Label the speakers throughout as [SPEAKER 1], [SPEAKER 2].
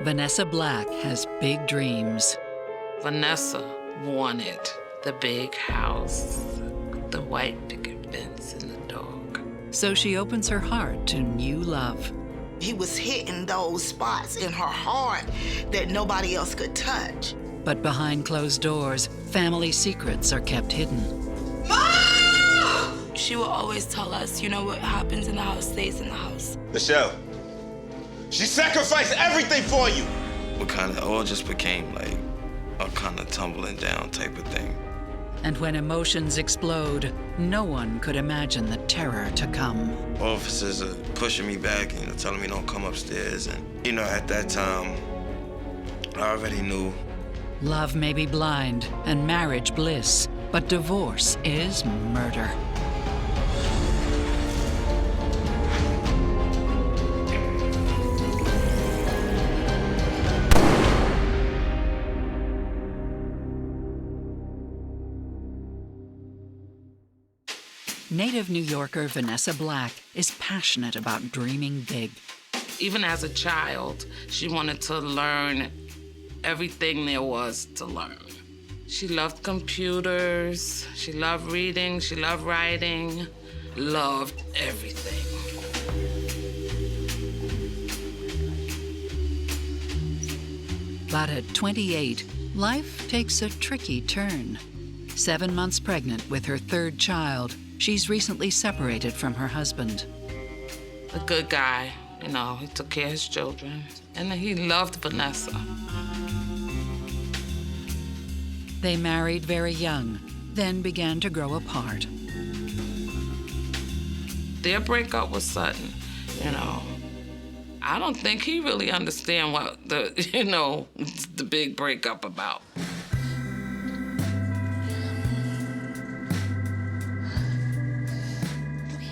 [SPEAKER 1] Vanessa Black has big dreams.
[SPEAKER 2] Vanessa wanted the big house, the white picket fence, and the dog.
[SPEAKER 1] So she opens her heart to new love.
[SPEAKER 3] He was hitting those spots in her heart that nobody else could touch.
[SPEAKER 1] But behind closed doors, family secrets are kept hidden.
[SPEAKER 4] Mom! She will always tell us, what happens in the house stays in the house.
[SPEAKER 5] Michelle, she sacrificed everything for you.
[SPEAKER 6] It all just became like a kind of tumbling down type of thing.
[SPEAKER 1] And when emotions explode, no one could imagine the terror to come.
[SPEAKER 6] Officers are pushing me back and telling me don't come upstairs. And, at that time, I already knew.
[SPEAKER 1] Love may be blind and marriage bliss, but divorce is murder. Native New Yorker Vanessa Black is passionate about dreaming big.
[SPEAKER 2] Even as a child, she wanted to learn everything there was to learn. She loved computers, she loved reading, she loved writing, loved everything.
[SPEAKER 1] But at 28, life takes a tricky turn. 7 months pregnant with her third child, she's recently separated from her husband.
[SPEAKER 2] A good guy, he took care of his children, and he loved Vanessa.
[SPEAKER 1] They married very young, then began to grow apart.
[SPEAKER 2] Their breakup was sudden, I don't think he really understand what the big breakup about.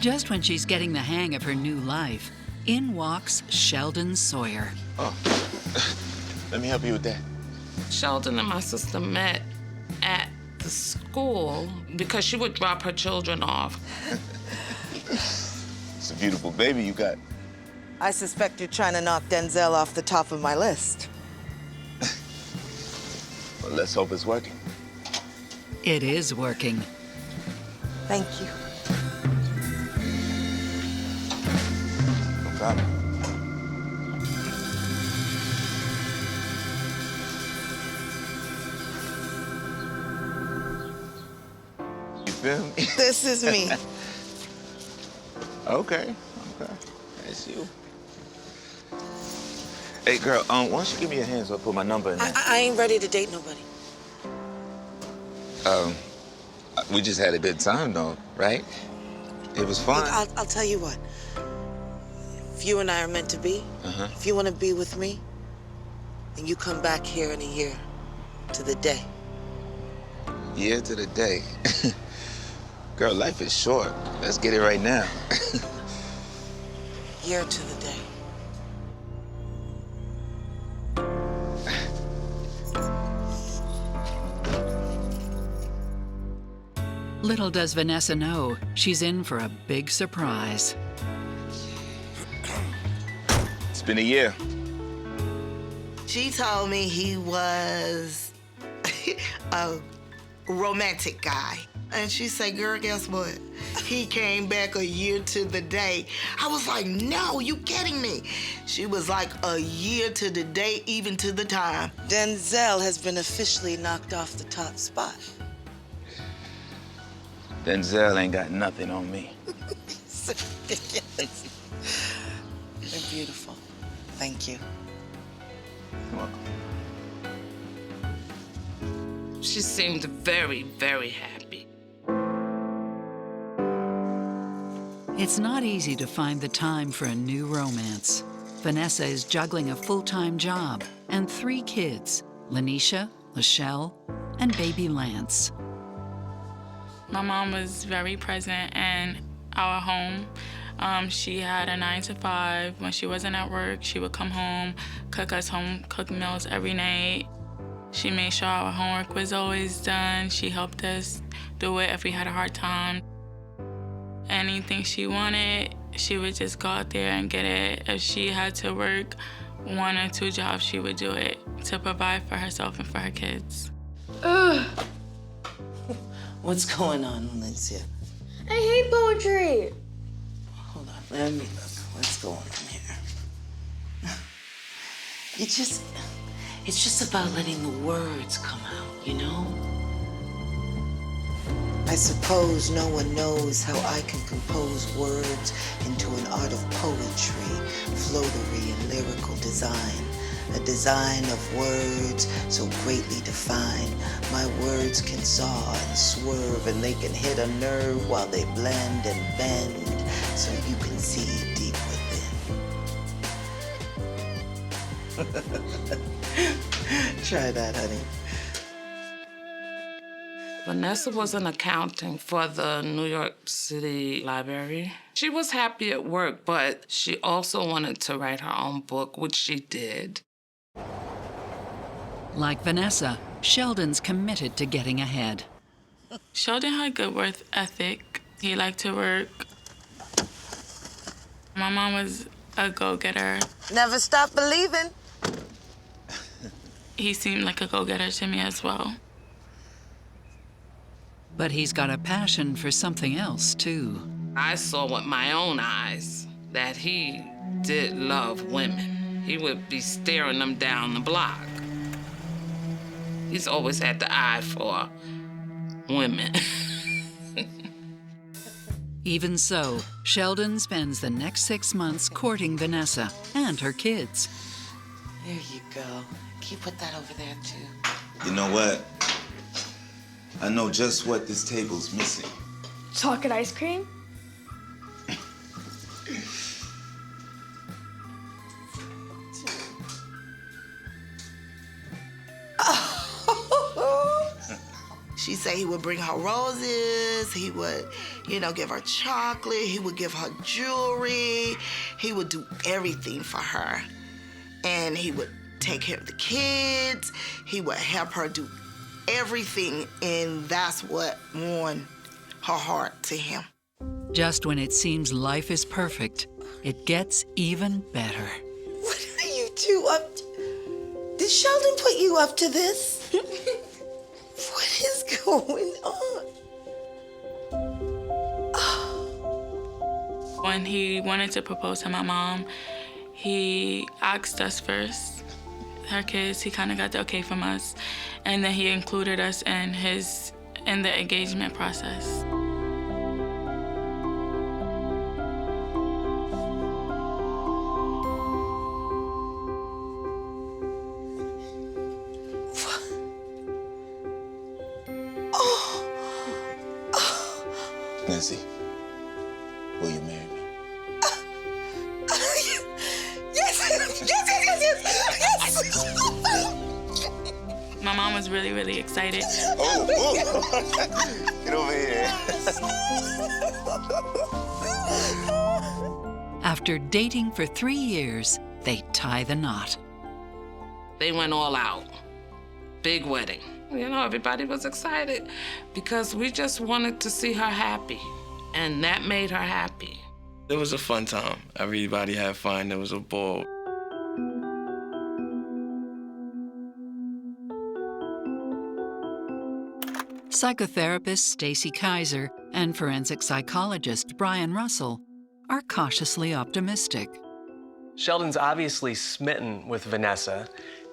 [SPEAKER 1] Just when she's getting the hang of her new life, in walks Sheldon Sawyer.
[SPEAKER 5] Oh, let me help you with that.
[SPEAKER 2] Sheldon and my sister met at the school because she would drop her children off.
[SPEAKER 5] It's a beautiful baby you got.
[SPEAKER 7] I suspect you're trying to knock Denzel off the top of my list.
[SPEAKER 5] Well, let's hope it's working.
[SPEAKER 1] It is working.
[SPEAKER 7] Thank you.
[SPEAKER 5] No problem. You feel me?
[SPEAKER 7] This is me.
[SPEAKER 5] Okay. That's you. Hey, girl, why don't you give me a hand so I put my number in there?
[SPEAKER 7] I ain't ready to date nobody.
[SPEAKER 5] We just had a good time, though, right? It was fun.
[SPEAKER 7] Look, I'll tell you what. If you and I are meant to be, if you want to be with me, then you come back here in a year to the day.
[SPEAKER 5] Year to the day. Girl, life is short. Let's get it right now.
[SPEAKER 7] Year to the day.
[SPEAKER 1] Little does Vanessa know, she's in for a big surprise.
[SPEAKER 5] It's been a year.
[SPEAKER 3] She told me he was a romantic guy. And she said, girl, guess what? He came back a year to the day. I was like, no, you kidding me? She was like, a year to the day, even to the time.
[SPEAKER 7] Denzel has been officially knocked off the top spot.
[SPEAKER 5] Denzel ain't got nothing on me.
[SPEAKER 7] So ridiculous. You're beautiful. Thank you.
[SPEAKER 5] You're welcome.
[SPEAKER 2] She seemed very, very happy.
[SPEAKER 1] It's not easy to find the time for a new romance. Vanessa is juggling a full-time job and 3 kids, Lanisha, Lachelle, and baby Lance.
[SPEAKER 4] My mom was very present in our home. She had a 9 to 5. When she wasn't at work, she would come home, cook us home-cooked meals every night. She made sure our homework was always done. She helped us do it if we had a hard time. Anything she wanted, she would just go out there and get it. If she had to work 1 or 2 jobs, she would do it to provide for herself and for her kids.
[SPEAKER 7] What's going on, Valencia?
[SPEAKER 8] I hate poetry.
[SPEAKER 7] Hold on, let me look. What's going on here? It's just about letting the words come out, you know? I suppose no one knows how I can compose words into an art of poetry, floatery, and lyrical design. A design of words so greatly defined, my words can saw and swerve, and they can hit a nerve while they blend and bend, so you can see deep within. Try that, honey.
[SPEAKER 2] Vanessa was in accounting for the New York City Library. She was happy at work, but she also wanted to write her own book, which she did.
[SPEAKER 1] Like Vanessa, Sheldon's committed to getting ahead.
[SPEAKER 4] Sheldon had good work ethic. He liked to work. My mom was a go-getter.
[SPEAKER 7] Never stop believing.
[SPEAKER 4] He seemed like a go-getter to me as well.
[SPEAKER 1] But he's got a passion for something else, too.
[SPEAKER 2] I saw with my own eyes that he did love women. He would be staring them down the block. He's always had the eye for women.
[SPEAKER 1] Even so, Sheldon spends the next 6 months courting Vanessa and her kids.
[SPEAKER 7] There you go. Can you put that over there, too?
[SPEAKER 5] You know what? I know just what this table's missing.
[SPEAKER 8] Chocolate ice cream?
[SPEAKER 3] She said he would bring her roses, he would, give her chocolate, he would give her jewelry, he would do everything for her. And he would take care of the kids, he would help her do everything, and that's what won her heart to him.
[SPEAKER 1] Just when it seems life is perfect, it gets even better.
[SPEAKER 7] What are you two up to? Did Sheldon put you up to this? What is going on?
[SPEAKER 4] When he wanted to propose to my mom, he asked us first, her kids. He kind of got the okay from us, and then he included us in the engagement process.
[SPEAKER 5] Nancy, will you marry me?
[SPEAKER 7] Yes.
[SPEAKER 4] My mom was really, really excited.
[SPEAKER 5] Oh. Get over here.
[SPEAKER 1] After dating for 3 years, they tie the knot.
[SPEAKER 2] They went all out. Big wedding. Everybody was excited because we just wanted to see her happy, and that made her happy.
[SPEAKER 6] It was a fun time. Everybody had fun. It was a ball.
[SPEAKER 1] Psychotherapist Stacy Kaiser and forensic psychologist Brian Russell are cautiously optimistic.
[SPEAKER 9] Sheldon's obviously smitten with Vanessa,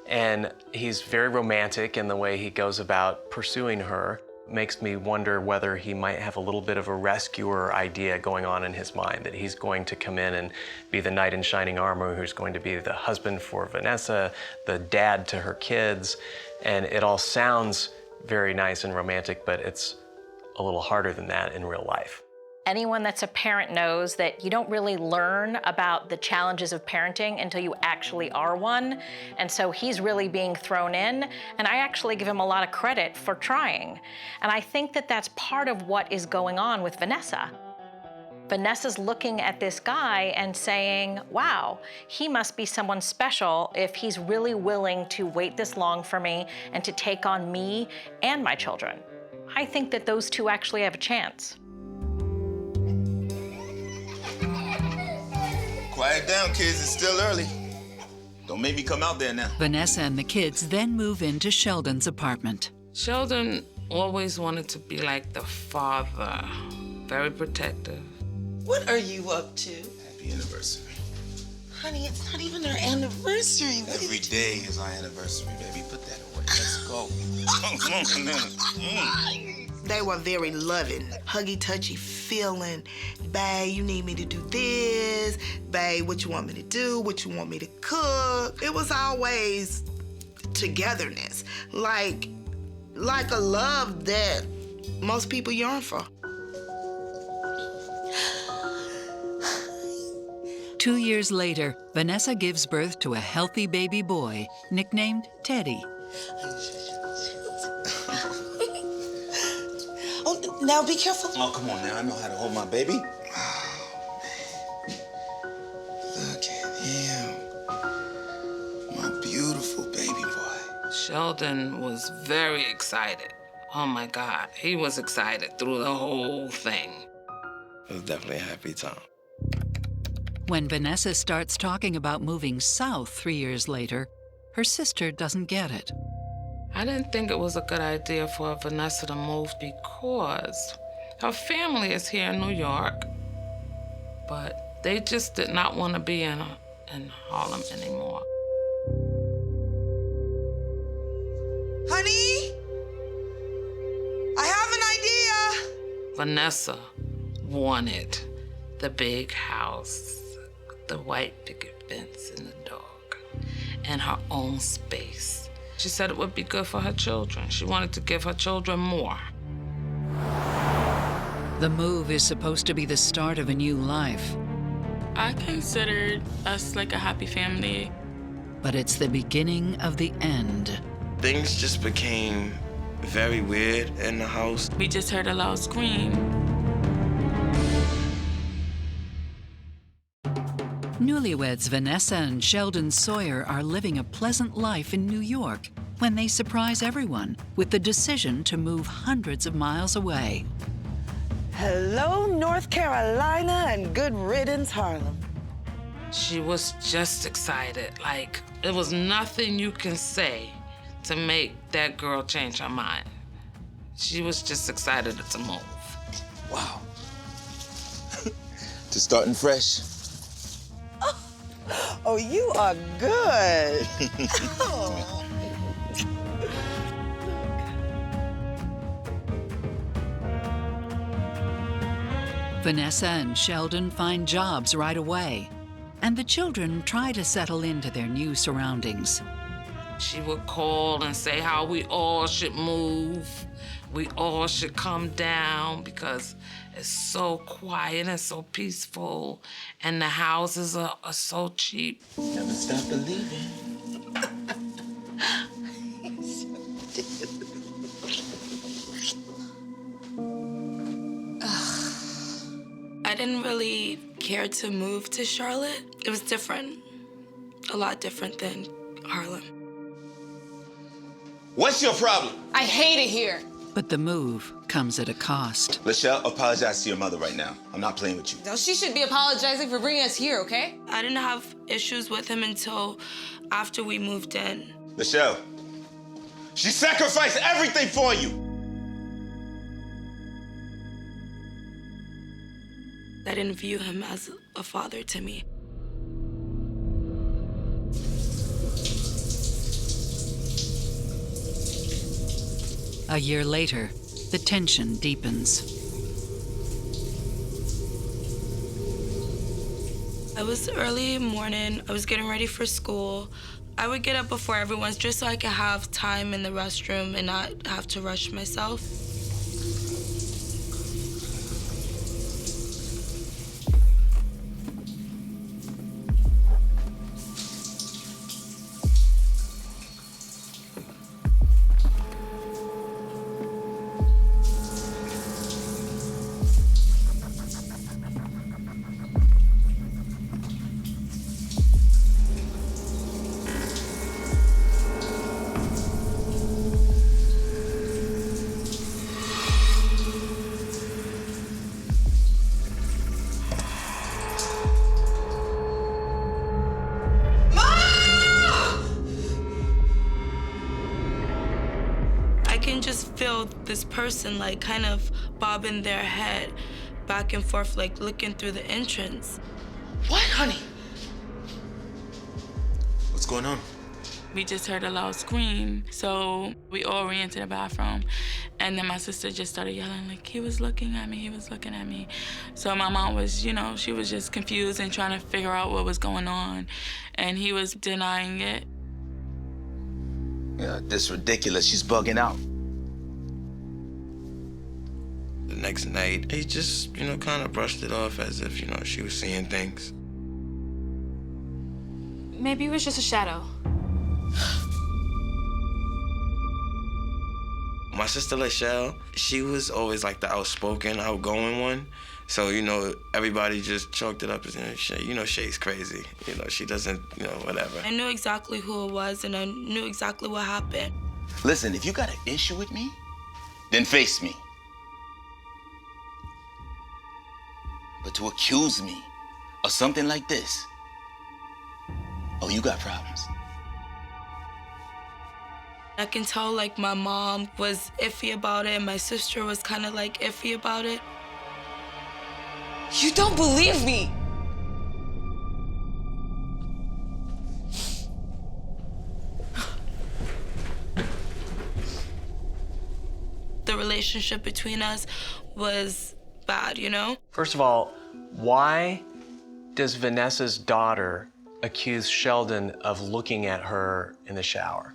[SPEAKER 9] and he's very romantic in the way he goes about pursuing her. Makes me wonder whether he might have a little bit of a rescuer idea going on in his mind, that he's going to come in and be the knight in shining armor who's going to be the husband for Vanessa, the dad to her kids, and it all sounds very nice and romantic, but it's a little harder than that in real life.
[SPEAKER 10] Anyone that's a parent knows that you don't really learn about the challenges of parenting until you actually are one. And so he's really being thrown in, and I actually give him a lot of credit for trying. And I think that that's part of what is going on with Vanessa. Vanessa's looking at this guy and saying, wow, he must be someone special if he's really willing to wait this long for me and to take on me and my children. I think that those two actually have a chance.
[SPEAKER 5] Quiet down, kids. It's still early. Don't make me come out there now.
[SPEAKER 1] Vanessa and the kids then move into Sheldon's apartment.
[SPEAKER 2] Sheldon always wanted to be like the father, very protective.
[SPEAKER 3] What are you up to?
[SPEAKER 5] Happy anniversary.
[SPEAKER 3] Honey, it's not even our anniversary.
[SPEAKER 5] Every day is our anniversary, baby. Put that away. Let's go.
[SPEAKER 3] They were very loving, huggy, touchy, feeling. Babe, you need me to do this. Babe, what you want me to do? What you want me to cook? It was always togetherness, like a love that most people yearn for.
[SPEAKER 1] 2 years later, Vanessa gives birth to a healthy baby boy nicknamed Teddy.
[SPEAKER 3] Oh, now be careful.
[SPEAKER 5] Oh, come on now. I know how to hold my baby. Oh, man. Look at him. My beautiful baby boy.
[SPEAKER 2] Sheldon was very excited. Oh my God, he was excited through the whole thing.
[SPEAKER 6] It was definitely a happy time.
[SPEAKER 1] When Vanessa starts talking about moving south 3 years later, her sister doesn't get it.
[SPEAKER 2] I didn't think it was a good idea for Vanessa to move because her family is here in New York, but they just did not want to be in Harlem anymore.
[SPEAKER 3] Honey, I have an idea.
[SPEAKER 2] Vanessa wanted the big house, the white picket fence and the dog, and her own space. She said it would be good for her children. She wanted to give her children more.
[SPEAKER 1] The move is supposed to be the start of a new life,
[SPEAKER 4] I considered us like a happy family.
[SPEAKER 1] but it's the beginning of the end.
[SPEAKER 6] Things just became very weird in the house.
[SPEAKER 4] We just heard a loud scream.
[SPEAKER 1] Newlyweds Vanessa and Sheldon Sawyer are living a pleasant life in New York when they surprise everyone with the decision to move hundreds of miles away.
[SPEAKER 11] Hello, North Carolina, and good riddance, Harlem.
[SPEAKER 2] She was just excited. Like, there was nothing you can say to make that girl change her mind. She was just excited to move.
[SPEAKER 5] Wow. Just starting fresh.
[SPEAKER 11] Oh, you are good. Oh.
[SPEAKER 1] Vanessa and Sheldon find jobs right away, and the children try to settle into their new surroundings.
[SPEAKER 2] She would call and say how we all should move. We all should come down because it's so quiet and so peaceful, and the houses are so cheap.
[SPEAKER 5] Never stop believing.
[SPEAKER 8] I didn't really care to move to Charlotte. It was different, a lot different than Harlem.
[SPEAKER 5] What's your problem?
[SPEAKER 12] I hate it here.
[SPEAKER 1] But the move comes at a cost.
[SPEAKER 5] Lachelle, apologize to your mother right now. I'm not playing with you.
[SPEAKER 12] No, she should be apologizing for bringing us here, okay?
[SPEAKER 8] I didn't have issues with him until after we moved in.
[SPEAKER 5] Lachelle, she sacrificed everything for you.
[SPEAKER 8] I didn't view him as a father to me.
[SPEAKER 1] A year later, the tension deepens.
[SPEAKER 8] It was early morning. I was getting ready for school. I would get up before everyone just so I could have time in the restroom and not have to rush myself. just feel this person like kind of bobbing their head back and forth, like looking through the entrance.
[SPEAKER 5] What, honey? What's going on?
[SPEAKER 4] We just heard a loud scream, so we all ran to the bathroom. And then my sister just started yelling, like, he was looking at me, he was looking at me. So my mom was, you know, she was just confused and trying to figure out what was going on. And he was denying it.
[SPEAKER 5] Yeah, this is ridiculous. She's bugging out.
[SPEAKER 6] The next night, he just, you know, kind of brushed it off as if, you know, she was seeing things.
[SPEAKER 12] Maybe it was just a shadow.
[SPEAKER 6] My sister, Lachelle, she was always like the outspoken, outgoing one. So, you know, everybody just chalked it up as, you know, Shay's crazy. You know, she doesn't, you know, whatever.
[SPEAKER 8] I knew exactly who it was, and I knew exactly what happened.
[SPEAKER 5] Listen, if you got an issue with me, then face me. But to accuse me of something like this, oh, you got problems.
[SPEAKER 8] I can tell, like, my mom was iffy about it, and my sister was kind of, like, iffy about it.
[SPEAKER 12] You don't believe me!
[SPEAKER 8] The relationship between us was bad, you know?
[SPEAKER 9] First of all, why does Vanessa's daughter accuse Sheldon of looking at her in the shower?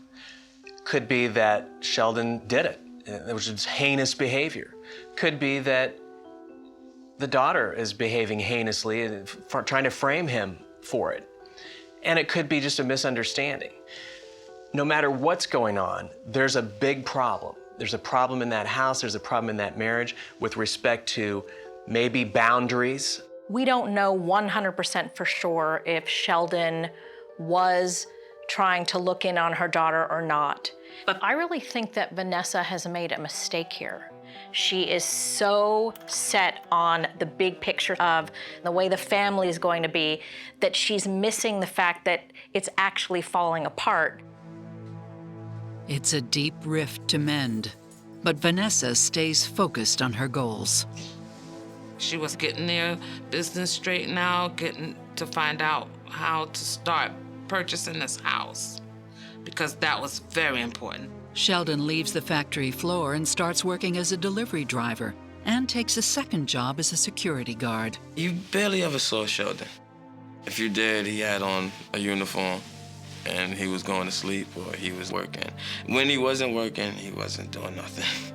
[SPEAKER 9] Could be that Sheldon did it. It was just heinous behavior. Could be that the daughter is behaving heinously and trying to frame him for it. And it could be just a misunderstanding. No matter what's going on, there's a big problem. There's a problem in that house, there's a problem in that marriage with respect to maybe boundaries.
[SPEAKER 10] We don't know 100% for sure if Sheldon was trying to look in on her daughter or not. But I really think that Vanessa has made a mistake here. She is so set on the big picture of the way the family is going to be that she's missing the fact that it's actually falling apart.
[SPEAKER 1] It's a deep rift to mend, but Vanessa stays focused on her goals.
[SPEAKER 2] She was getting their business straightened out, getting to find out how to start purchasing this house, because that was very important.
[SPEAKER 1] Sheldon leaves the factory floor and starts working as a delivery driver and takes a second job as a security guard.
[SPEAKER 6] You barely ever saw Sheldon. If you did, he had on a uniform and he was going to sleep or he was working. When he wasn't working, he wasn't doing nothing.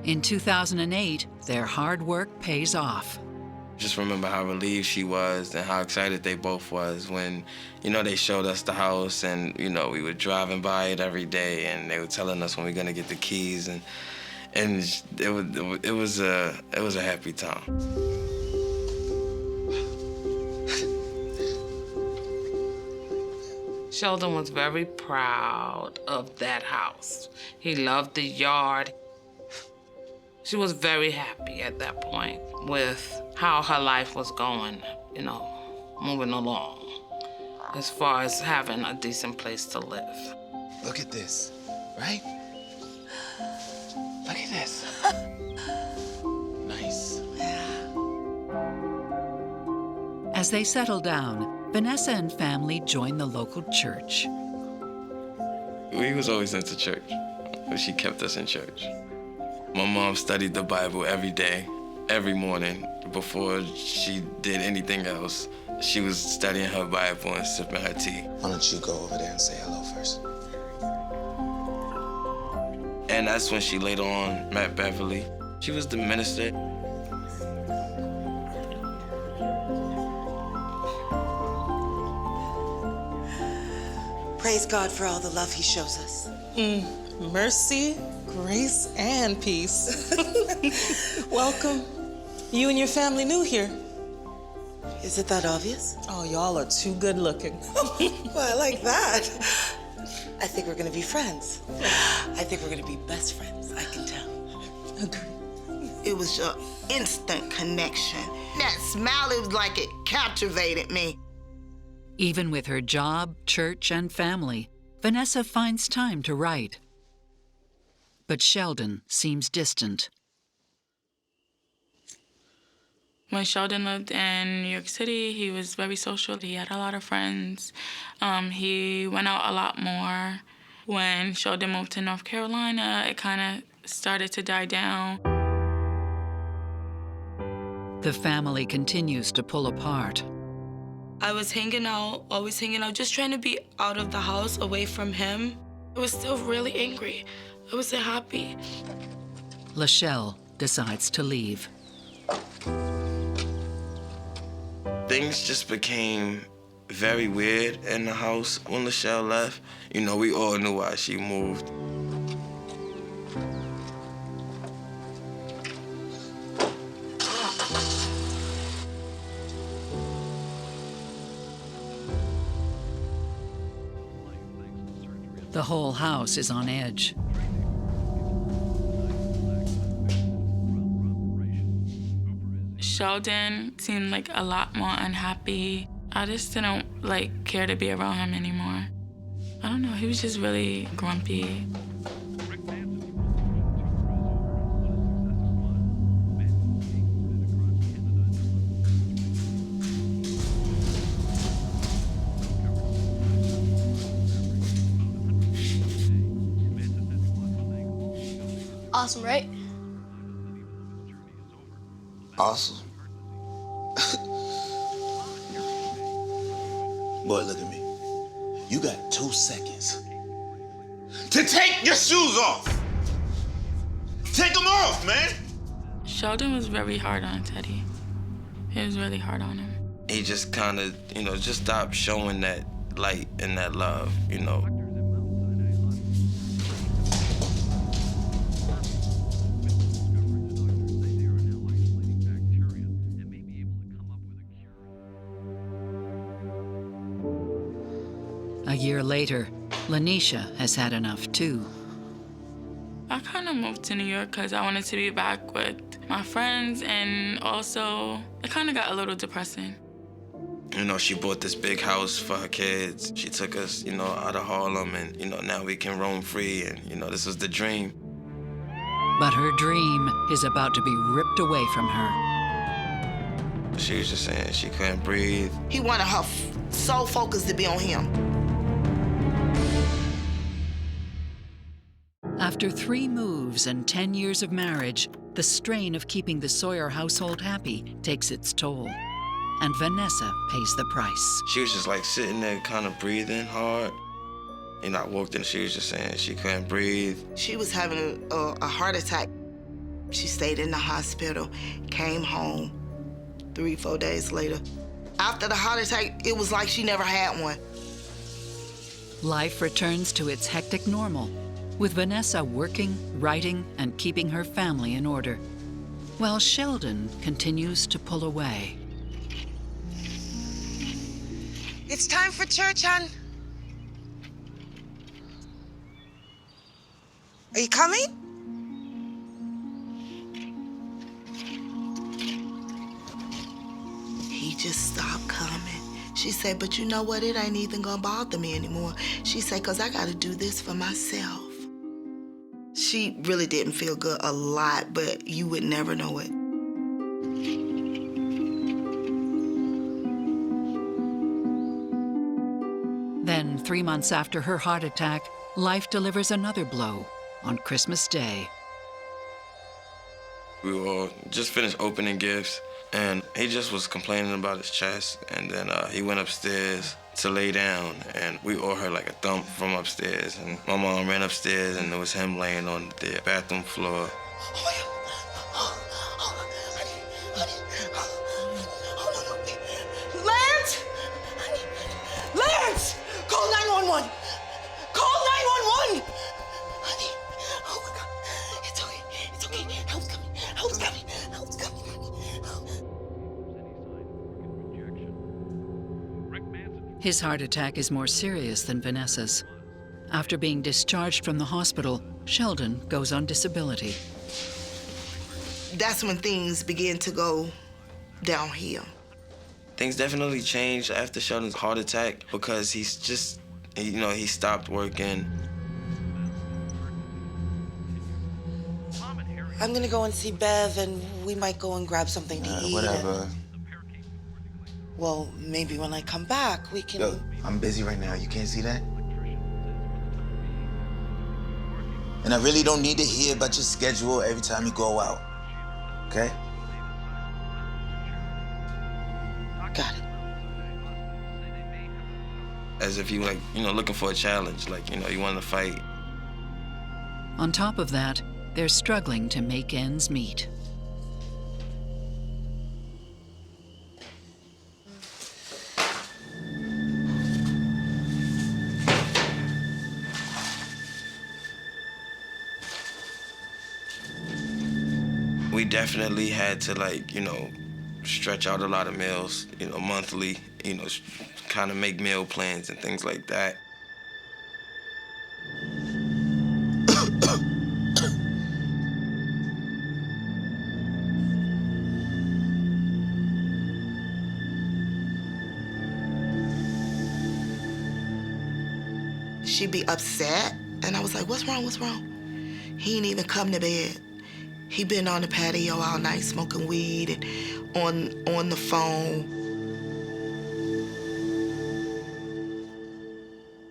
[SPEAKER 1] In 2008, their hard work pays off.
[SPEAKER 6] Just remember how relieved she was and how excited they both was when, you know, they showed us the house and, you know, we were driving by it every day and they were telling us when we were gonna get the keys and it was a happy time.
[SPEAKER 2] Sheldon was very proud of that house. He loved the yard. She was very happy at that point with how her life was going, you know, moving along, as far as having a decent place to live.
[SPEAKER 5] Look at this, right? Look at this. Nice.
[SPEAKER 1] As they settle down, Vanessa and family join the local church.
[SPEAKER 6] We was always into church, but she kept us in church. My mom studied the Bible every day, every morning. Before she did anything else, she was studying her Bible and sipping her tea.
[SPEAKER 5] Why don't you go over there and say hello first?
[SPEAKER 6] And that's when she later on met Beverly. She was the minister.
[SPEAKER 7] Praise God for all the love he shows us.
[SPEAKER 11] Mercy, grace, and peace. Welcome. You and your family new here.
[SPEAKER 7] Is it that obvious?
[SPEAKER 11] Oh, y'all are too good looking.
[SPEAKER 7] Well, I like that. I think we're gonna be friends. I think we're gonna be best friends, I can tell.
[SPEAKER 11] Agree.
[SPEAKER 3] It was an instant connection. That smile, it was like it captivated me.
[SPEAKER 1] Even with her job, church, and family, Vanessa finds time to write. but Sheldon seems distant.
[SPEAKER 4] When Sheldon lived in New York City, he was very social. He had a lot of friends. He went out a lot more. When Sheldon moved to North Carolina, it kind of started to die down.
[SPEAKER 1] The family continues to pull apart.
[SPEAKER 8] I was hanging out, always hanging out, just trying to be out of the house, away from him. I was still really angry. I wasn't happy.
[SPEAKER 1] Lachelle decides to leave.
[SPEAKER 6] Things just became very weird in the house when Lachelle left. You know, we all knew why she moved.
[SPEAKER 1] The whole house is on edge.
[SPEAKER 4] Sheldon seemed like a lot more unhappy. I just didn't care to be around him anymore. I don't know, he was just really grumpy.
[SPEAKER 12] Awesome, right?
[SPEAKER 5] Awesome. Boy, look at me. You got 2 seconds to take your shoes off. Take them off, man.
[SPEAKER 4] Sheldon was very hard on Teddy. He was really hard on him.
[SPEAKER 6] He just kind of, just stopped showing that light and that love,
[SPEAKER 1] A year later, Lanisha has had enough too.
[SPEAKER 4] I kind of moved to New York because I wanted to be back with my friends, and also it kind of got a little depressing.
[SPEAKER 6] She bought this big house for her kids. She took us, out of Harlem, and, now we can roam free, and, this was the dream.
[SPEAKER 1] But her dream is about to be ripped away from her.
[SPEAKER 6] She was just saying she couldn't breathe.
[SPEAKER 3] He wanted her sole focus to be on him.
[SPEAKER 1] After 3 moves and 10 years of marriage, the strain of keeping the Sawyer household happy takes its toll. And Vanessa pays the price.
[SPEAKER 6] She was just sitting there kind of breathing hard. I walked in, she was just saying she couldn't breathe.
[SPEAKER 3] She was having a heart attack. She stayed in the hospital, came home 3-4 days later. After the heart attack, it was like she never had one.
[SPEAKER 1] Life returns to its hectic normal, with Vanessa working, writing, and keeping her family in order, while Sheldon continues to pull away.
[SPEAKER 13] It's time for church, hon. Are you coming?
[SPEAKER 3] He just stopped coming. She said, but you know what? It ain't even gonna bother me anymore. She said, because I gotta do this for myself. She really didn't feel good a lot, but you would never know it.
[SPEAKER 1] Then, 3 months after her heart attack, life delivers another blow on Christmas Day.
[SPEAKER 6] We were all just finished opening gifts, and he just was complaining about his chest, and then he went upstairs to lay down, and we all heard a thump from upstairs, and my mom ran upstairs, and it was him laying on the bathroom floor.
[SPEAKER 13] Lance! Lance! Call 911! Call 911! Honey, oh my God. It's okay. It's okay. Help's coming. Help's coming. Help's coming.
[SPEAKER 1] His heart attack is more serious than Vanessa's. After being discharged from the hospital, Sheldon goes on disability.
[SPEAKER 3] That's when things begin to go downhill.
[SPEAKER 6] Things definitely changed after Sheldon's heart attack because he's just, he stopped working.
[SPEAKER 7] I'm gonna go and see Bev, and we might go and grab something to eat.
[SPEAKER 5] Whatever.
[SPEAKER 7] Well, maybe when I come back, we can...
[SPEAKER 5] Yo, I'm busy right now. You can't see that? And I really don't need to hear about your schedule every time you go out. Okay?
[SPEAKER 7] Got it.
[SPEAKER 6] As if you like, looking for a challenge, like, you want to fight.
[SPEAKER 1] On top of that, they're struggling to make ends meet.
[SPEAKER 6] We definitely had to, like, stretch out a lot of meals, monthly, kind of make meal plans and things like that.
[SPEAKER 3] She'd be upset, and I was like, what's wrong, what's wrong? He ain't even come to bed. He been on the patio all night smoking weed and on the phone.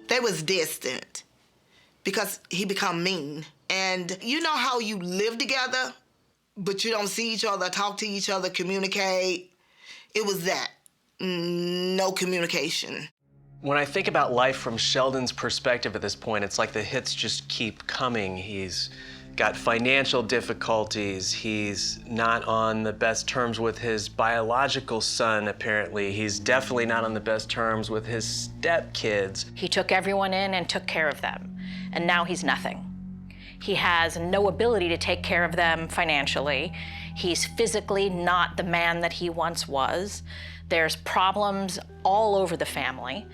[SPEAKER 3] They was distant because he become mean. And you know how you live together, but you don't see each other, talk to each other, communicate? It was that. No communication.
[SPEAKER 9] When I think about life from Sheldon's perspective at this point, it's like the hits just keep coming. He's got financial difficulties. He's not on the best terms with his biological son, apparently. He's definitely not on the best terms with his stepkids.
[SPEAKER 10] He took everyone in and took care of them, and now he's nothing. He has no ability to take care of them financially. He's physically not the man that he once was. There's problems all over the family,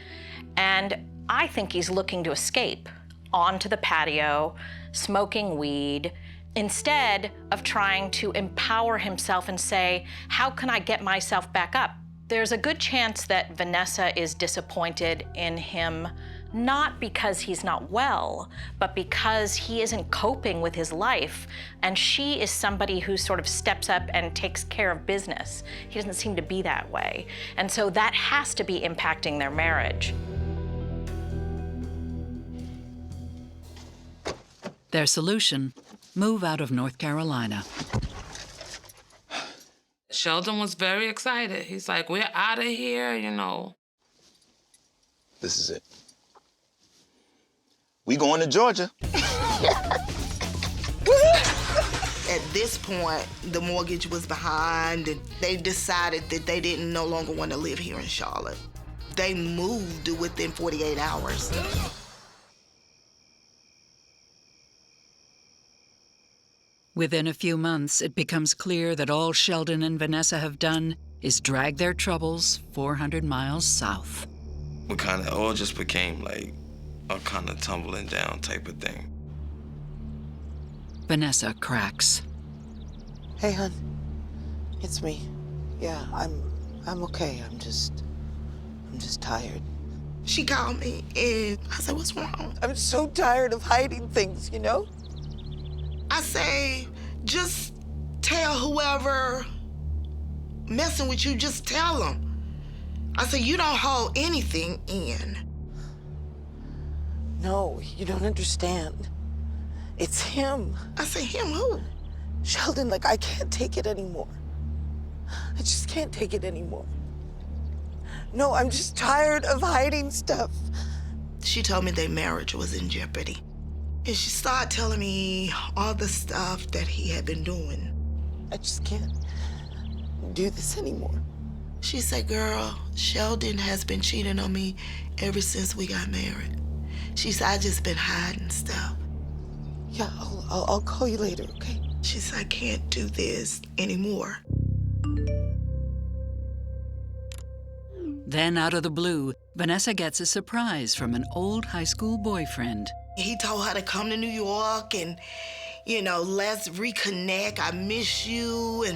[SPEAKER 10] and I think he's looking to escape onto the patio, smoking weed, instead of trying to empower himself and say, how can I get myself back up? There's a good chance that Vanessa is disappointed in him, not because he's not well, but because he isn't coping with his life, and she is somebody who sort of steps up and takes care of business. He doesn't seem to be that way. And so that has to be impacting their marriage.
[SPEAKER 1] Their solution, move out of North Carolina.
[SPEAKER 2] Sheldon was very excited. He's like, we're out of here,
[SPEAKER 5] This is it. We going to Georgia.
[SPEAKER 3] At this point, the mortgage was behind, and they decided that they didn't no longer want to live here in Charlotte. They moved within 48 hours.
[SPEAKER 1] Within a few months, it becomes clear that all Sheldon and Vanessa have done is drag their troubles 400 miles south.
[SPEAKER 6] We kind of all just became like a kind of tumbling down type of thing.
[SPEAKER 1] Vanessa cracks.
[SPEAKER 7] Hey, hon. It's me. Yeah, I'm okay. I'm just tired.
[SPEAKER 3] She called me, and I said, what's wrong?
[SPEAKER 7] I'm so tired of hiding things,
[SPEAKER 3] I say, just tell whoever messing with you, just tell them. I say, you don't hold anything in.
[SPEAKER 7] No, you don't understand. It's him.
[SPEAKER 3] I say, him who?
[SPEAKER 7] Sheldon, I can't take it anymore. I just can't take it anymore. No, I'm just tired of hiding stuff.
[SPEAKER 3] She told me their marriage was in jeopardy. And she started telling me all the stuff that he had been doing.
[SPEAKER 7] I just can't do this anymore.
[SPEAKER 3] She said, girl, Sheldon has been cheating on me ever since we got married. She said, I just been hiding stuff.
[SPEAKER 7] Yeah, I'll call you later, okay?
[SPEAKER 3] She said, I can't do this anymore.
[SPEAKER 1] Then, out of the blue, Vanessa gets a surprise from an old high school boyfriend.
[SPEAKER 3] He told her to come to New York and, let's reconnect. I miss you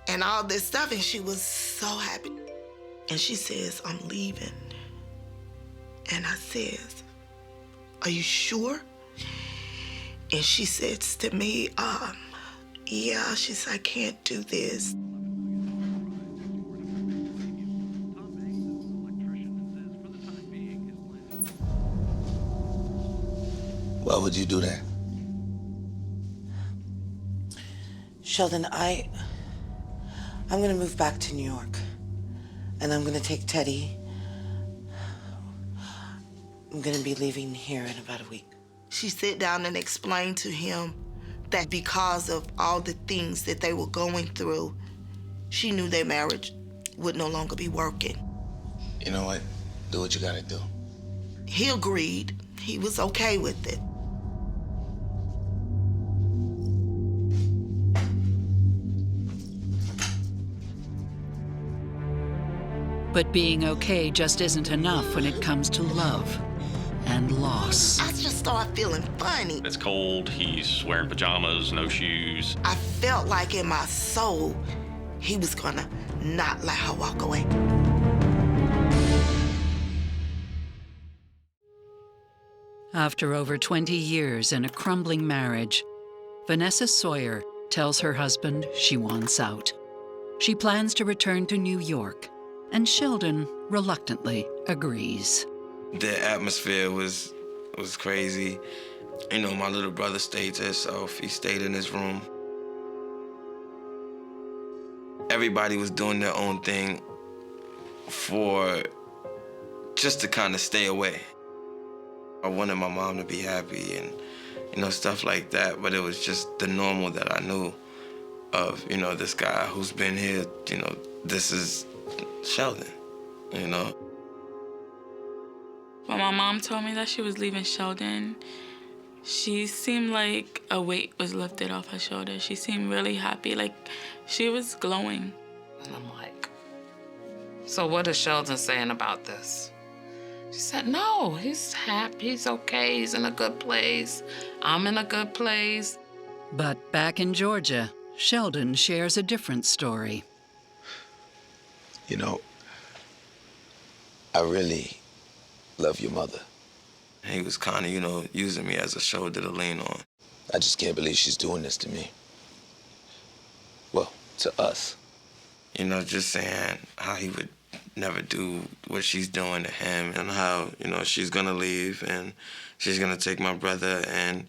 [SPEAKER 3] and all this stuff. And she was so happy. And she says, I'm leaving. And I says, are you sure? And she says to me, yeah, she said, I can't do this.
[SPEAKER 5] Why would you do that?
[SPEAKER 7] Sheldon, I'm gonna move back to New York. And I'm gonna take Teddy. I'm gonna be leaving here in about a week.
[SPEAKER 3] She sat down and explained to him that because of all the things that they were going through, she knew their marriage would no longer be working.
[SPEAKER 5] You know what? Do what you gotta do.
[SPEAKER 3] He agreed. He was okay with it.
[SPEAKER 1] But being okay just isn't enough when it comes to love and loss.
[SPEAKER 3] I just started feeling funny.
[SPEAKER 14] It's cold, he's wearing pajamas, no shoes.
[SPEAKER 3] I felt like in my soul, he was gonna not let her walk away.
[SPEAKER 1] After over 20 years in a crumbling marriage, Vanessa Sawyer tells her husband she wants out. She plans to return to New York, and Sheldon reluctantly agrees.
[SPEAKER 6] The atmosphere was crazy. You know, my little brother stayed to himself. He stayed in his room. Everybody was doing their own thing just to kind of stay away. I wanted my mom to be happy and, you know, stuff like that, but it was just the normal that I knew of, you know, this guy who's been here, you know, this is Sheldon, you know.
[SPEAKER 4] When my mom told me that she was leaving Sheldon, she seemed like a weight was lifted off her shoulders. She seemed really happy, like she was glowing.
[SPEAKER 2] And I'm like, so what is Sheldon saying about this? She said, no, he's happy, he's okay, he's in a good place. I'm in a good place.
[SPEAKER 1] But back in Georgia, Sheldon shares a different story.
[SPEAKER 5] You know, I really love your mother.
[SPEAKER 6] He was kind of, you know, using me as a shoulder to lean on.
[SPEAKER 5] I just can't believe she's doing this to me. Well, to us.
[SPEAKER 6] You know, just saying how he would never do what she's doing to him and how, you know, she's gonna leave and she's gonna take my brother and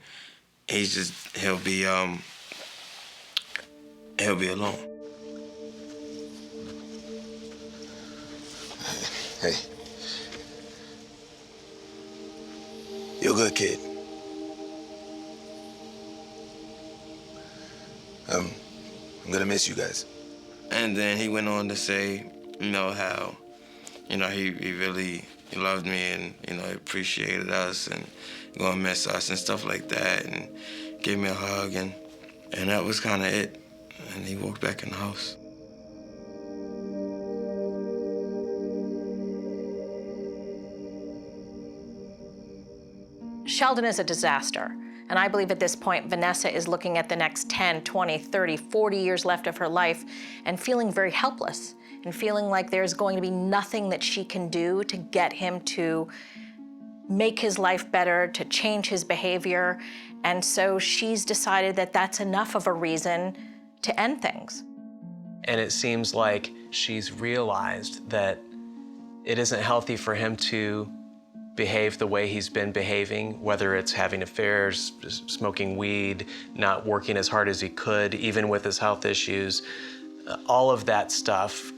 [SPEAKER 6] he'll be alone.
[SPEAKER 5] Hey. You're a good kid. I'm gonna miss you guys.
[SPEAKER 6] And then he went on to say, you know, how, you know, he really loved me and, you know, he appreciated us and gonna miss us and stuff like that and gave me a hug and that was kind of it. And he walked back in the house.
[SPEAKER 10] Sheldon is a disaster. And I believe at this point, Vanessa is looking at the next 10, 20, 30, 40 years left of her life and feeling very helpless and feeling like there's going to be nothing that she can do to get him to make his life better, to change his behavior. And so she's decided that that's enough of a reason to end things.
[SPEAKER 9] And it seems like she's realized that it isn't healthy for him to behave the way he's been behaving, whether it's having affairs, smoking weed, not working as hard as he could, even with his health issues, all of that stuff.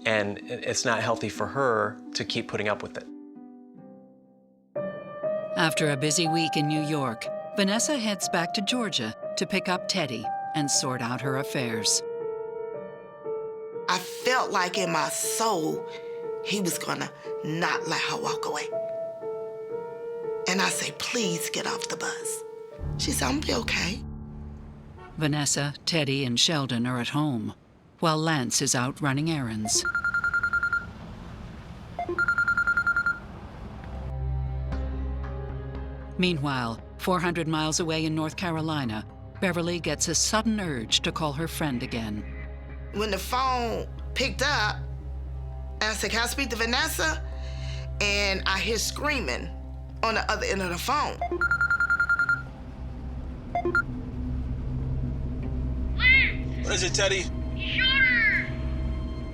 [SPEAKER 9] And it's not healthy for her to keep putting up with it.
[SPEAKER 1] After a busy week in New York, Vanessa heads back to Georgia to pick up Teddy and sort out her affairs.
[SPEAKER 3] I felt like in my soul, he was gonna not let her walk away. And I say, please get off the bus. She said, I'm gonna be okay.
[SPEAKER 1] Vanessa, Teddy, and Sheldon are at home, while Lance is out running errands. Meanwhile, 400 miles away in North Carolina, Beverly gets a sudden urge to call her friend again.
[SPEAKER 3] When the phone picked up, I said, can I speak to Vanessa? And I hear screaming on the other end of the phone.
[SPEAKER 15] is it, Teddy?
[SPEAKER 12] He shot her.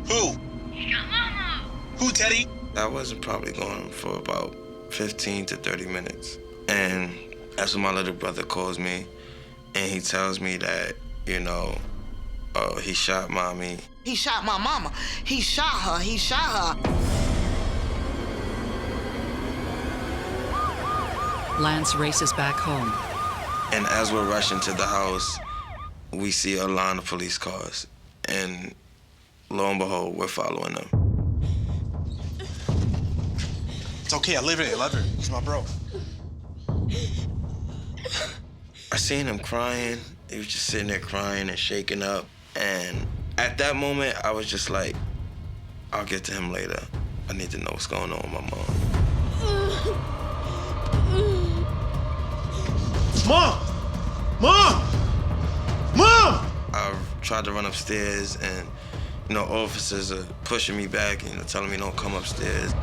[SPEAKER 15] Who?
[SPEAKER 12] He shot Mama.
[SPEAKER 15] Who, Teddy?
[SPEAKER 6] I wasn't probably going for about 15 to 30 minutes. And that's when my little brother calls me, and he tells me that, you know, he shot Mommy.
[SPEAKER 3] He shot my mama. He shot her. He shot her.
[SPEAKER 1] Lance races back home.
[SPEAKER 6] And as we're rushing to the house, we see a line of police cars. And lo and behold, we're following them.
[SPEAKER 15] It's okay, I live in it. He's my bro.
[SPEAKER 6] I seen him crying. He was just sitting there crying and shaking up. And at that moment, I was just like, I'll get to him later. I need to know what's going on with my mom.
[SPEAKER 15] Mom! Mom! Mom!
[SPEAKER 6] I tried to run upstairs, and, you know, officers are pushing me back and, you know, telling me don't come upstairs.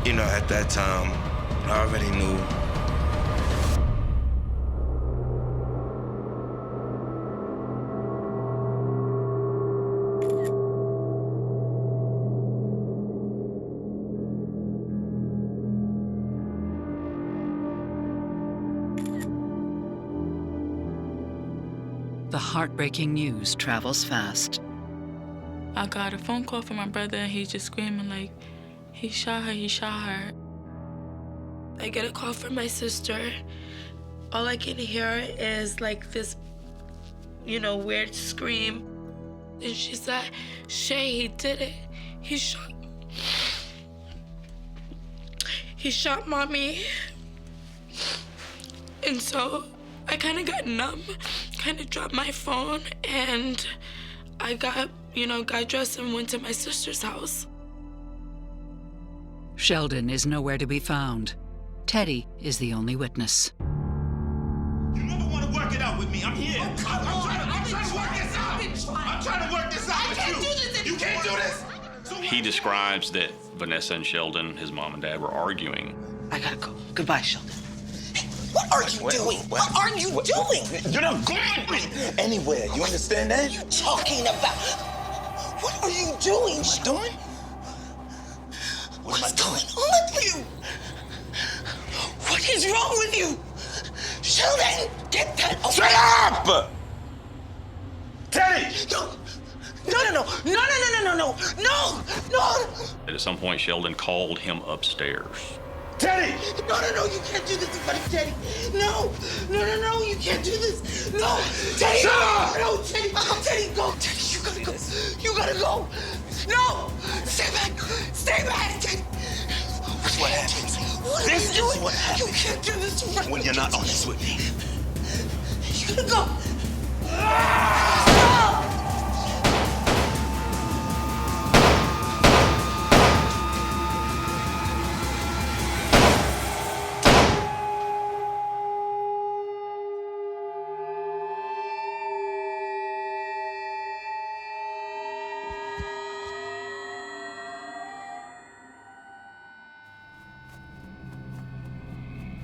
[SPEAKER 6] You know, at that time, I already knew.
[SPEAKER 1] The heartbreaking news travels fast.
[SPEAKER 4] I got a phone call from my brother, and he's just screaming like, he shot her, he shot her.
[SPEAKER 8] I get a call from my sister. All I can hear is like this, you know, weird scream. And she said, Shay, he did it. He shot Mommy. And so I kind of got numb, kind of dropped my phone, and I got dressed and went to my sister's house.
[SPEAKER 1] Sheldon is nowhere to be found. Teddy is the only witness.
[SPEAKER 15] You never want to work it out with me. I'm here. I'm trying to work this out. I'm trying to work this out with you. I can't do this. You can't do this.
[SPEAKER 14] He describes that Vanessa and Sheldon, his mom and dad, were arguing.
[SPEAKER 7] I gotta go. Goodbye, Sheldon. What are you doing? What are you doing?
[SPEAKER 15] You're not going anywhere. You understand that?
[SPEAKER 7] What are you talking about? What are you doing?
[SPEAKER 15] What am I doing?
[SPEAKER 7] What's going on with you? What is wrong with you? Sheldon, get that away.
[SPEAKER 15] Shut up! Teddy!
[SPEAKER 7] No.
[SPEAKER 14] At some point, Sheldon called him upstairs.
[SPEAKER 15] Teddy!
[SPEAKER 7] No, you can't do this in front of Teddy. No, you can't do this. No, Teddy!
[SPEAKER 15] Shut up!
[SPEAKER 7] No, Teddy, go. Teddy, you gotta go. No, stay back, Teddy.
[SPEAKER 15] This is what happens.
[SPEAKER 7] This is what happens. You can't do this in front of
[SPEAKER 15] when you're not honest with me.
[SPEAKER 7] You gotta go.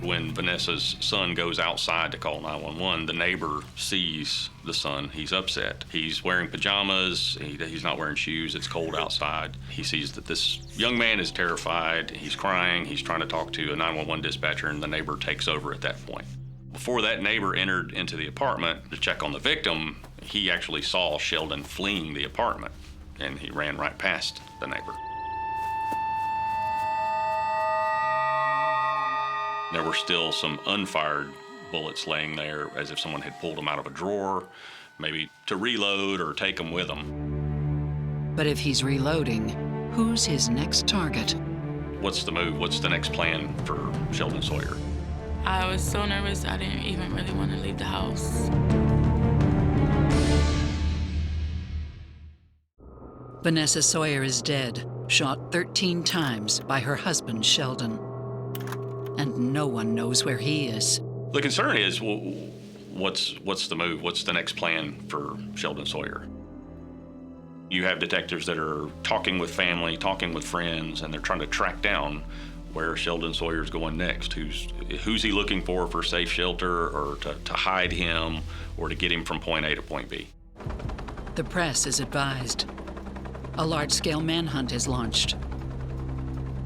[SPEAKER 14] When Vanessa's son goes outside to call 911, the neighbor sees the son. He's upset. He's wearing pajamas. He's not wearing shoes. It's cold outside. He sees that this young man is terrified. He's crying. He's trying to talk to a 911 dispatcher, and the neighbor takes over at that point. Before that neighbor entered into the apartment to check on the victim, he actually saw Sheldon fleeing the apartment, and he ran right past the neighbor. There were still some unfired bullets laying there, as if someone had pulled them out of a drawer, maybe to reload or take them with them.
[SPEAKER 1] But if he's reloading, who's his next target?
[SPEAKER 14] What's the move? What's the next plan for Sheldon Sawyer?
[SPEAKER 4] I was so nervous, I didn't even really want to leave the house.
[SPEAKER 1] Vanessa Sawyer is dead, shot 13 times by her husband, Sheldon. And no one knows where he is.
[SPEAKER 14] The concern is, well, what's the move? What's the next plan for Sheldon Sawyer? You have detectives that are talking with family, talking with friends, and they're trying to track down where Sheldon Sawyer's going next. Who's he looking for safe shelter, or to hide him, or to get him from point A to point B?
[SPEAKER 1] The press is advised. A large-scale manhunt is launched.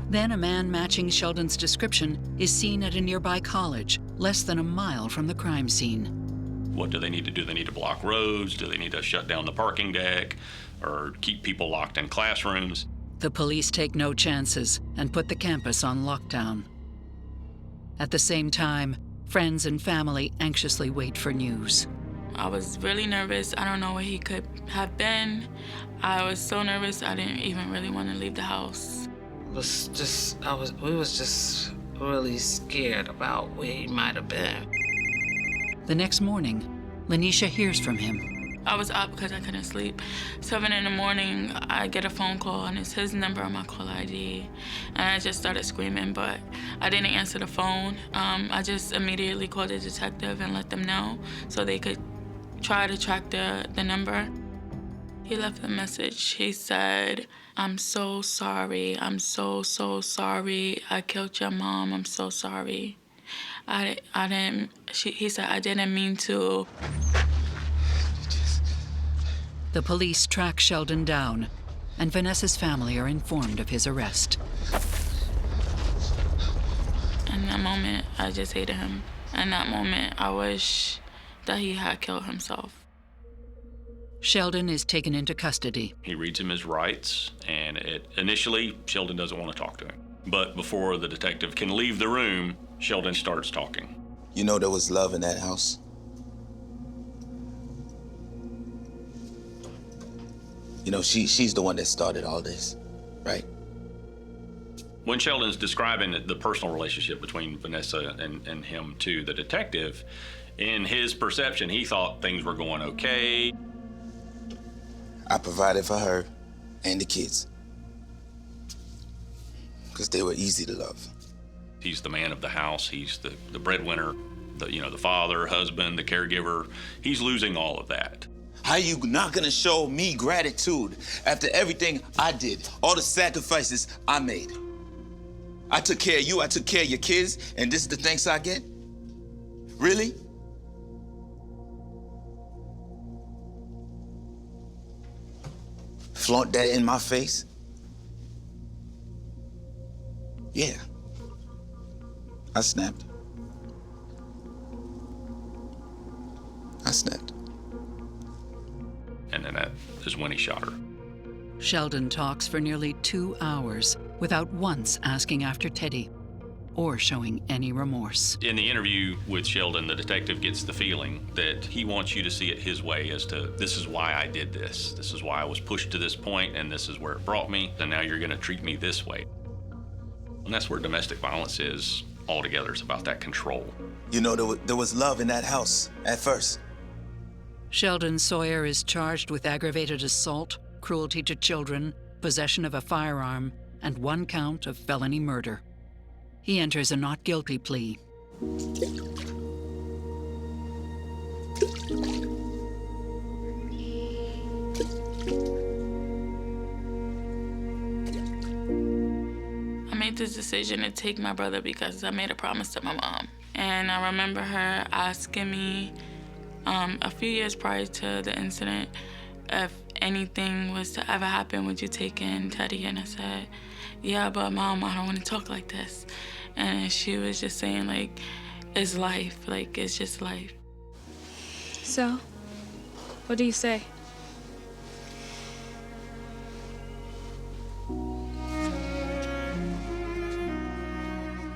[SPEAKER 1] Then a man matching Sheldon's description is seen at a nearby college, less than a mile from the crime scene.
[SPEAKER 14] What do they need to do? They need to block roads? Do they need to shut down the parking deck, or keep people locked in classrooms?
[SPEAKER 1] The police take no chances and put the campus on lockdown. At the same time, friends and family anxiously wait for news.
[SPEAKER 4] I was really nervous. I don't know where he could have been. I was so nervous I didn't even really want to leave the house.
[SPEAKER 2] We was just really scared about where he might have been.
[SPEAKER 1] The next morning, Lanisha hears from him.
[SPEAKER 4] I was up because I couldn't sleep. 7 in the morning, I get a phone call, and it's his number on my call ID. And I just started screaming, but I didn't answer the phone. I just immediately called the detective and let them know so they could try to track the number. He left a message. He said, "I'm so sorry. I'm so sorry. I killed your mom. I'm so sorry. He said, I didn't mean to."
[SPEAKER 1] The police track Sheldon down, and Vanessa's family are informed of his arrest.
[SPEAKER 4] In that moment, I just hated him. In that moment, I wish that he had killed himself.
[SPEAKER 1] Sheldon is taken into custody.
[SPEAKER 14] He reads him his rights, and initially, Sheldon doesn't want to talk to him. But before the detective can leave the room, Sheldon starts talking.
[SPEAKER 5] You know there was love in that house? You know, she's the one that started all this, right?
[SPEAKER 14] When Sheldon's describing the personal relationship between Vanessa and him to the detective, in his perception, he thought things were going okay.
[SPEAKER 5] I provided for her and the kids because they were easy to love.
[SPEAKER 14] He's the man of the house. He's the breadwinner, the father, husband, the caregiver. He's losing all of that.
[SPEAKER 5] How you not gonna show me gratitude after everything I did, all the sacrifices I made? I took care of you, I took care of your kids, and this is the thanks I get? Really? Flaunt that in my face? Yeah. I snapped.
[SPEAKER 14] And then that is when he shot her.
[SPEAKER 1] Sheldon talks for nearly 2 hours without once asking after Teddy or showing any remorse.
[SPEAKER 14] In the interview with Sheldon, the detective gets the feeling that he wants you to see it his way as to, this is why I did this. This is why I was pushed to this point, and this is where it brought me, and now you're gonna treat me this way. And that's where domestic violence is altogether. It's about that control.
[SPEAKER 5] You know, there was love in that house at first.
[SPEAKER 1] Sheldon Sawyer is charged with aggravated assault, cruelty to children, possession of a firearm, and 1 count of felony murder. He enters a not guilty plea.
[SPEAKER 4] I made this decision to take my brother because I made a promise to my mom. And I remember her asking me a few years prior to the incident, if anything was to ever happen, would you take in Teddy? And I said, yeah, but Mom, I don't want to talk like this. And she was just saying, like, it's life, like, it's just life.
[SPEAKER 16] So, what do you say?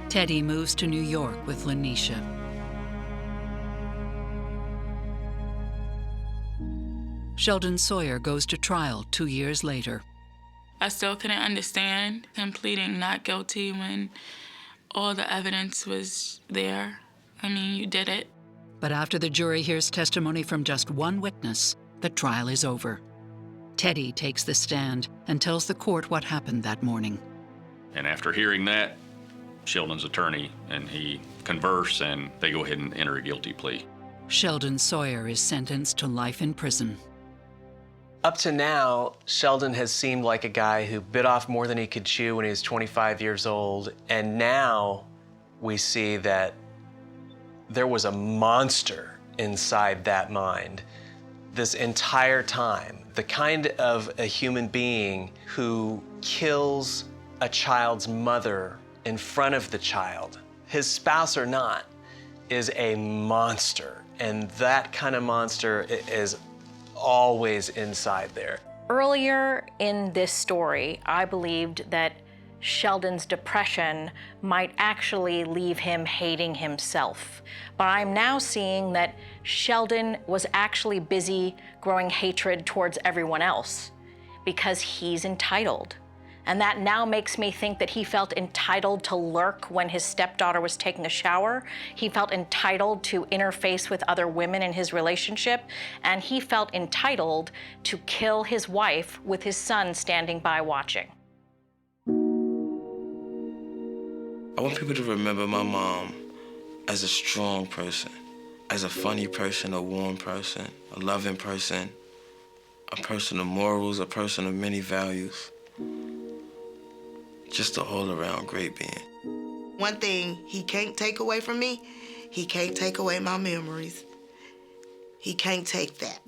[SPEAKER 1] Teddy moves to New York with Lanisha. Sheldon Sawyer goes to trial 2 years later.
[SPEAKER 4] I still couldn't understand him pleading not guilty when all the evidence was there. I mean, you did it.
[SPEAKER 1] But after the jury hears testimony from just one witness, the trial is over. Teddy takes the stand and tells the court what happened that morning.
[SPEAKER 14] And after hearing that, Sheldon's attorney and he converse, and they go ahead and enter a guilty plea.
[SPEAKER 1] Sheldon Sawyer is sentenced to life in prison.
[SPEAKER 9] Up to now, Sheldon has seemed like a guy who bit off more than he could chew when he was 25 years old, and now we see that there was a monster inside that mind this entire time. The kind of a human being who kills a child's mother in front of the child, his spouse or not, is a monster. And that kind of monster is always inside there.
[SPEAKER 10] Earlier in this story, I believed that Sheldon's depression might actually leave him hating himself. But I'm now seeing that Sheldon was actually busy growing hatred towards everyone else because he's entitled. And that now makes me think that he felt entitled to lurk when his stepdaughter was taking a shower. He felt entitled to interface with other women in his relationship. And he felt entitled to kill his wife with his son standing by watching.
[SPEAKER 6] I want people to remember my mom as a strong person, as a funny person, a warm person, a loving person, a person of morals, a person of many values. Just a all-around great being.
[SPEAKER 3] One thing he can't take away from me, he can't take away my memories. He can't take that.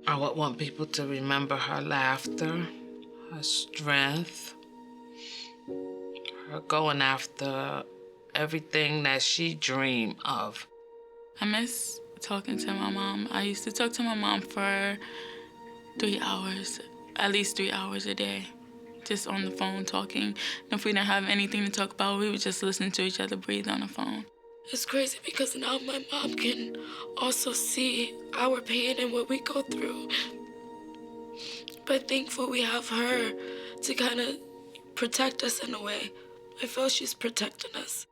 [SPEAKER 2] I would want people to remember her laughter, her strength, her going after everything that she dreamed of.
[SPEAKER 4] I miss talking to my mom. I used to talk to my mom for 3 hours, at least 3 hours a day, just on the phone talking. And if we didn't have anything to talk about, we would just listen to each other breathe on the phone.
[SPEAKER 8] It's crazy because now my mom can also see our pain and what we go through. But thankful we have her to kind of protect us in a way. I feel she's protecting us.